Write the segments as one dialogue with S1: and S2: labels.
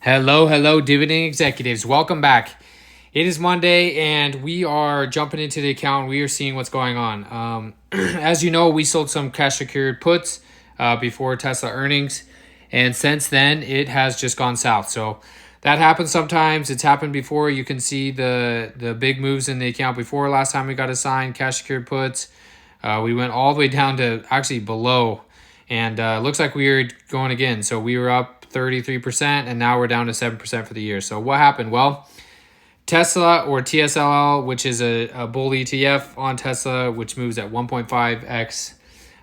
S1: Hello, dividend executives. Welcome back. It is Monday, and we are jumping into the account. We are seeing what's going on. As you know, we sold some cash secured puts before Tesla earnings, and since then, it has just gone south. So that happens sometimes. It's happened before. You can see the big moves in the account before. Last time we got assigned cash secured puts, we went all the way down to actually below, and looks like we are going again. So we were up 33%, and now we're down to 7% for the year. So what happened? Well, Tesla, or TSLL, which is a bull ETF on Tesla, which moves at 1.5x,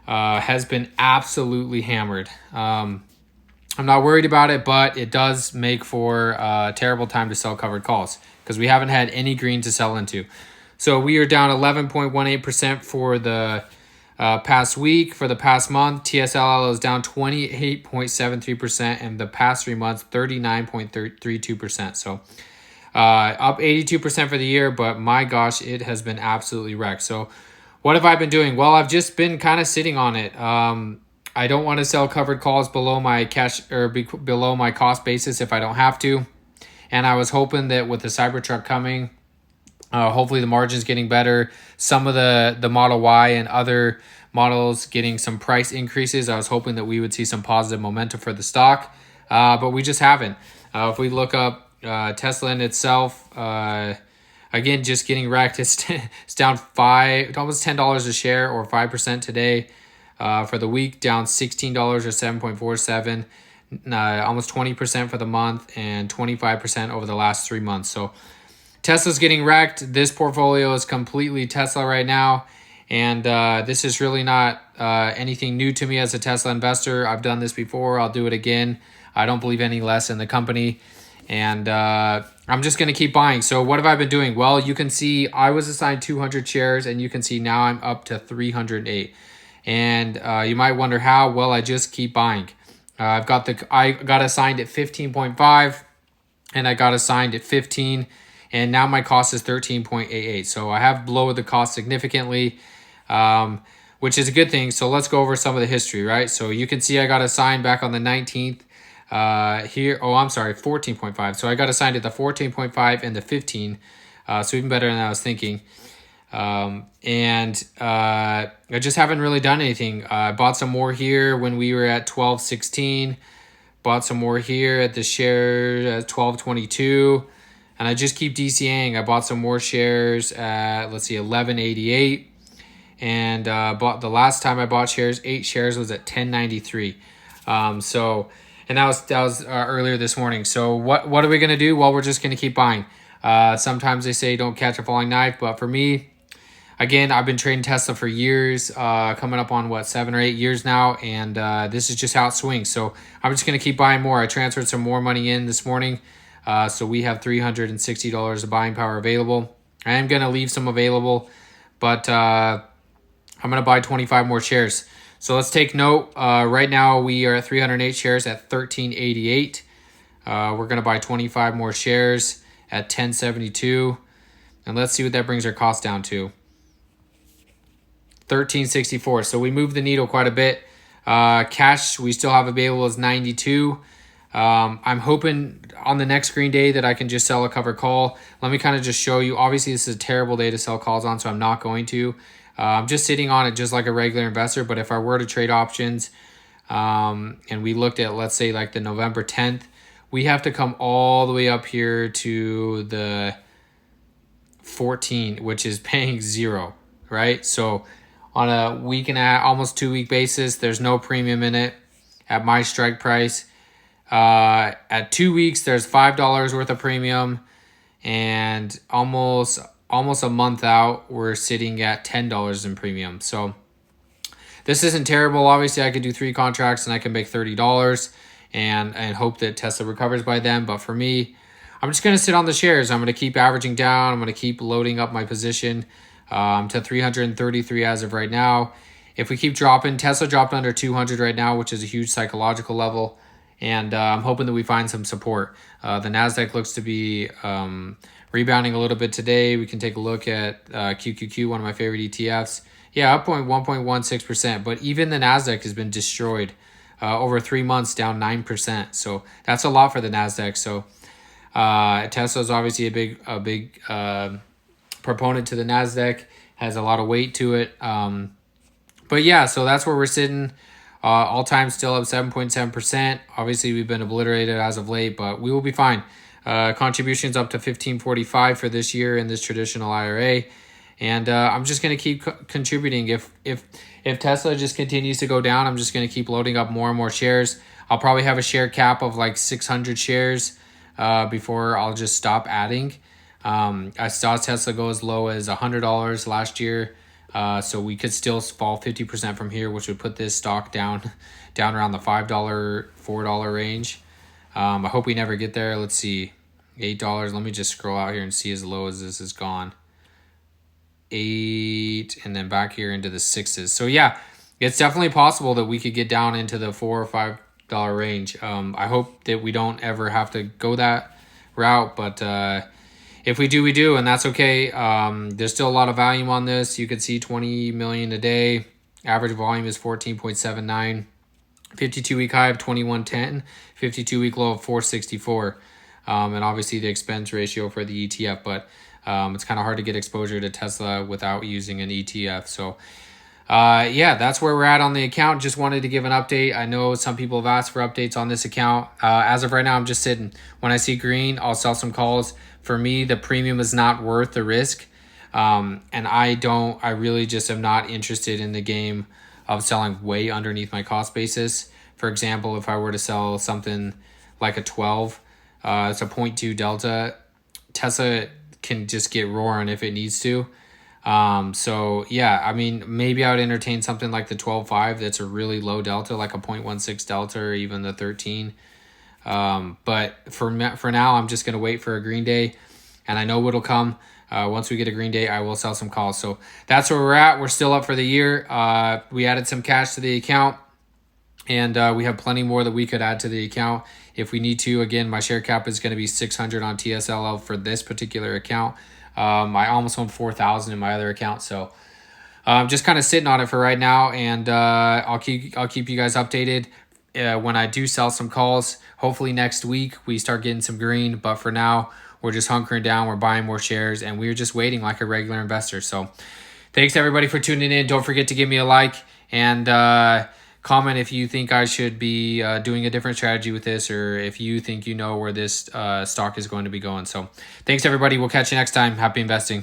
S1: has been absolutely hammered. I'm not worried about it, but it does make for a terrible time to sell covered calls because we haven't had any green to sell into. So we are down 11.18% for the past week. For the past month, TSLL is down 28.73%, and the past 3 months, 39.32%. So up 82% for the year, but my gosh, it has been absolutely wrecked. So what have I been doing? Well, I've just been kind of sitting on it. I don't want to sell covered calls below my cash or below my cost basis if I don't have to. And I was hoping that with the Cybertruck coming, hopefully the margin's getting better. Some of the Model Y and other models getting some price increases. I was hoping that we would see some positive momentum for the stock, but we just haven't. If we look up Tesla in itself, again, just getting wrecked. It's down almost $10 a share, or 5% today. For the week, down $16 or 7.47. Almost 20% for the month, and 25% over the last 3 months. So Tesla's getting wrecked. This portfolio is completely Tesla right now. And this is really not anything new to me as a Tesla investor. I've done this before. I'll do it again. I don't believe any less in the company. And I'm just going to keep buying. So what have I been doing? Well, you can see I was assigned 200 shares, and you can see now I'm up to 308. And you might wonder how. Well, I just keep buying. I got assigned at 15.5, and I got assigned at 15. And now my cost is 13.88. So I have lowered the cost significantly, which is a good thing. So let's go over some of the history, right? So you can see I got assigned back on the 19th here. Oh, I'm sorry, 14.5. So I got assigned at the 14.5 and the 15. So even better than I was thinking. I just haven't really done anything. I bought some more here when we were at 12.16. Bought some more here at the share at 12.22. And I just keep DCAing. I bought some more shares at, let's see, 11.88. And bought the last time I bought shares, 8 shares, was at 10.93. And that was earlier this morning. So what are we going to do? Well, we're just going to keep buying. Sometimes they say don't catch a falling knife. But for me, again, I've been trading Tesla for years, coming up on 7 or 8 years now. And this is just how it swings. So I'm just going to keep buying more. I transferred some more money in this morning. So we have $360 of buying power available. I am going to leave some available, but I'm going to buy 25 more shares. So let's take note. Right now we are at 308 shares at 13.88. We're going to buy 25 more shares at 10.72. And let's see what that brings our cost down to. 13.64. So we moved the needle quite a bit. Cash we still have available is 92. I'm hoping on the next green day that I can just sell a covered call. Let me kind of just show you. Obviously, this is a terrible day to sell calls on, so I'm not going to. I'm just sitting on it just like a regular investor. But if I were to trade options, and we looked at, let's say, like the November 10th, we have to come all the way up here to the 14, which is paying 0, right? So on a week and almost 2 week basis, there's no premium in it at my strike price. At 2 weeks, there's $5 worth of premium, and almost a month out, we're sitting at $10 in premium. So this isn't terrible. Obviously, I could do 3 contracts and I can make $30 and hope that Tesla recovers by then. But for me, I'm just going to sit on the shares. I'm going to keep averaging down. I'm going to keep loading up my position to 333 as of right now. If we keep dropping, Tesla dropped under 200 right now, which is a huge psychological level. And I'm hoping that we find some support. The NASDAQ looks to be rebounding a little bit today. We can take a look at QQQ, one of my favorite ETFs. Yeah, up 1.16%. But even the NASDAQ has been destroyed over 3 months down 9%. So that's a lot for the Nasdaq. So Tesla is obviously a big proponent to the Nasdaq, has a lot of weight to it. But yeah, so that's where we're sitting. All time still up 7.7%. Obviously, we've been obliterated as of late, but we will be fine. Contributions up to 1545 for this year in this traditional IRA, and I'm just gonna keep contributing. If Tesla just continues to go down, I'm just gonna keep loading up more and more shares. I'll probably have a share cap of like 600 shares before I'll just stop adding. I saw Tesla go as low as $100 last year. So we could still fall 50% from here, which would put this stock down around the $5, $4 range. I hope we never get there. Let's see, $8. Let me just scroll out here and see as low as this is gone. 8, and then back here into the 6s. So yeah, it's definitely possible that we could get down into the $4 or $5 range. I hope that we don't ever have to go that route, but if we do, we do, and that's okay. There's still a lot of volume on this. You can see 20 million a day. Average volume is 14.79. 52-week high of 2110. 52-week low of 464. And obviously the expense ratio for the ETF, but it's kind of hard to get exposure to Tesla without using an ETF. So yeah, that's where we're at on the account. Just wanted to give an update. I know some people have asked for updates on this account. As of right now, I'm just sitting. When I see green, I'll sell some calls. For me, the premium is not worth the risk. And I really just am not interested in the game of selling way underneath my cost basis. For example, if I were to sell something like a 12, it's a 0.2 delta, Tesla can just get roaring if it needs to. So yeah, I mean, maybe I would entertain something like the 12.5 that's a really low delta, like a 0.16 delta, or even the 13. But for now, I'm just going to wait for a green day, and I know what'll come. Once we get a green day, I will sell some calls. So that's where we're at. We're still up for the year. We added some cash to the account, and we have plenty more that we could add to the account if we need to. Again, my share cap is going to be 600 on TSLL for this particular account. I almost own 4,000 in my other account, so I'm just kind of sitting on it for right now, and I'll keep you guys updated when I do sell some calls. Hopefully next week we start getting some green, but for now we're just hunkering down. We're buying more shares, and we're just waiting like a regular investor. So thanks everybody for tuning in. Don't forget to give me a like and comment if you think I should be doing a different strategy with this, or if you think you know where this stock is going to be going. So thanks everybody. We'll catch you next time. Happy investing.